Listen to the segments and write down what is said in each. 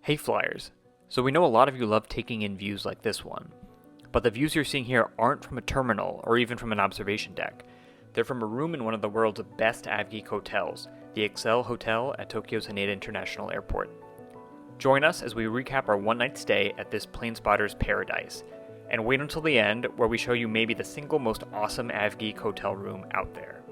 Hey flyers! So we know a lot of you love taking in views like this one, but the views you're seeing here aren't from a terminal or even from an observation deck. They're from a room in one of the world's best AvGeek hotels, the Excel Hotel at Tokyo's Haneda International Airport. Join us as we recap our one-night stay at this Planespotters paradise, and wait until the end where we show you maybe the single most awesome AvGeek hotel room out there.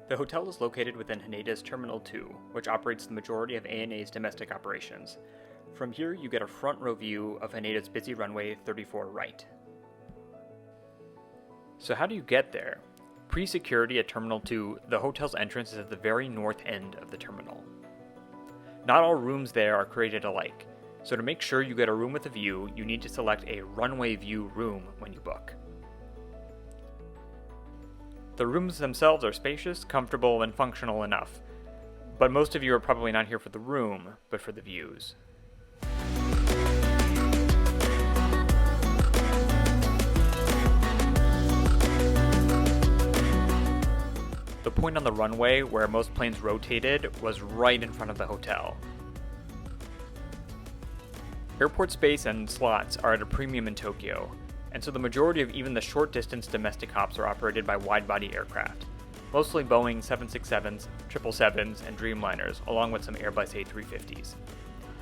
The hotel is located within Haneda's Terminal 2, which operates the majority of ANA's domestic operations. From here, you get a front row view of Haneda's busy runway 34 right. So how do you get there? Pre-security at Terminal 2, the hotel's entrance is at the very north end of the terminal. Not all rooms there are created alike, so to make sure you get a room with a view, you need to select a runway view room when you book. The rooms themselves are spacious, comfortable, and functional enough, but most of you are probably not here for the room, but for the views. The point on the runway where most planes rotated was right in front of the hotel. Airport space and slots are at a premium in Tokyo, and so the majority of even the short-distance domestic hops are operated by wide-body aircraft, mostly Boeing 767s, 777s, and Dreamliners, along with some Airbus A350s.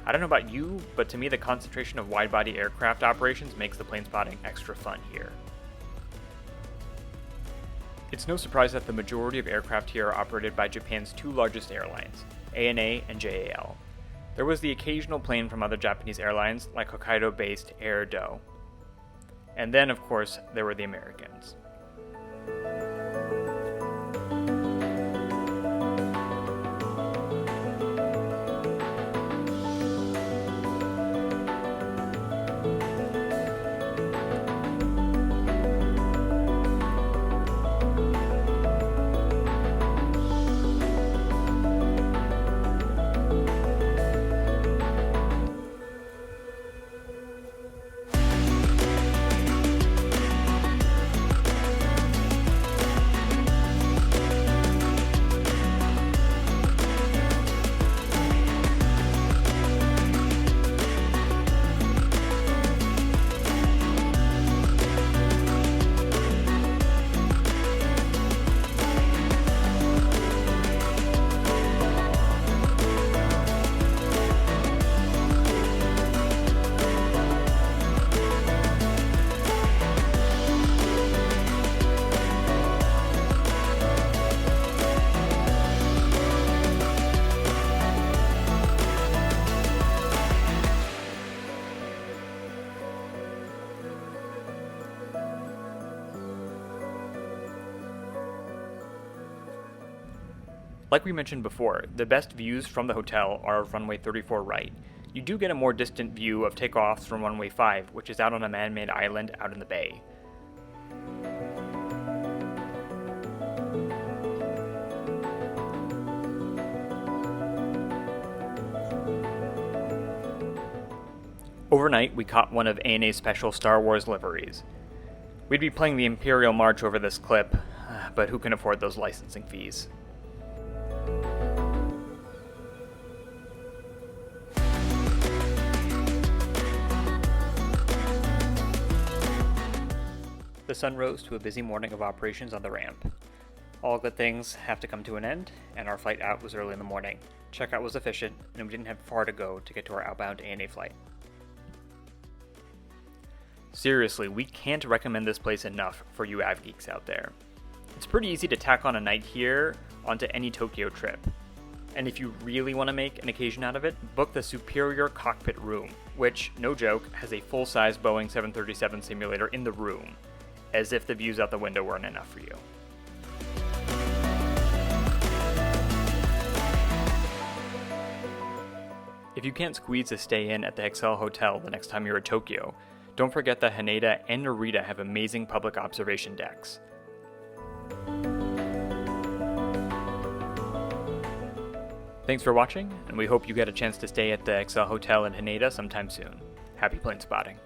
I don't know about you, but to me the concentration of wide-body aircraft operations makes the plane spotting extra fun here. It's no surprise that the majority of aircraft here are operated by Japan's two largest airlines, ANA and JAL. There was the occasional plane from other Japanese airlines, like Hokkaido-based Air Do. And then, of course, there were the Americans. Like we mentioned before, the best views from the hotel are of runway 34 right. You do get a more distant view of takeoffs from runway 5, which is out on a man-made island out in the bay. Overnight, we caught one of ANA's special Star Wars liveries. We'd be playing the Imperial March over this clip, but who can afford those licensing fees? The sun rose to a busy morning of operations on the ramp. All good things have to come to an end, and our flight out was early in the morning. Checkout was efficient, and we didn't have far to go to get to our outbound ANA flight. Seriously, we can't recommend this place enough for you AvGeeks out there. It's pretty easy to tack on a night here onto any Tokyo trip. And if you really want to make an occasion out of it, book the Superior Cockpit Room, which, no joke, has a full-size Boeing 737 simulator in the room, as if the views out the window weren't enough for you. If you can't squeeze a stay in at the Excel Hotel the next time you're at Tokyo, don't forget that Haneda and Narita have amazing public observation decks. Thanks for watching, and we hope you get a chance to stay at the Excel Hotel in Haneda sometime soon. Happy plane spotting.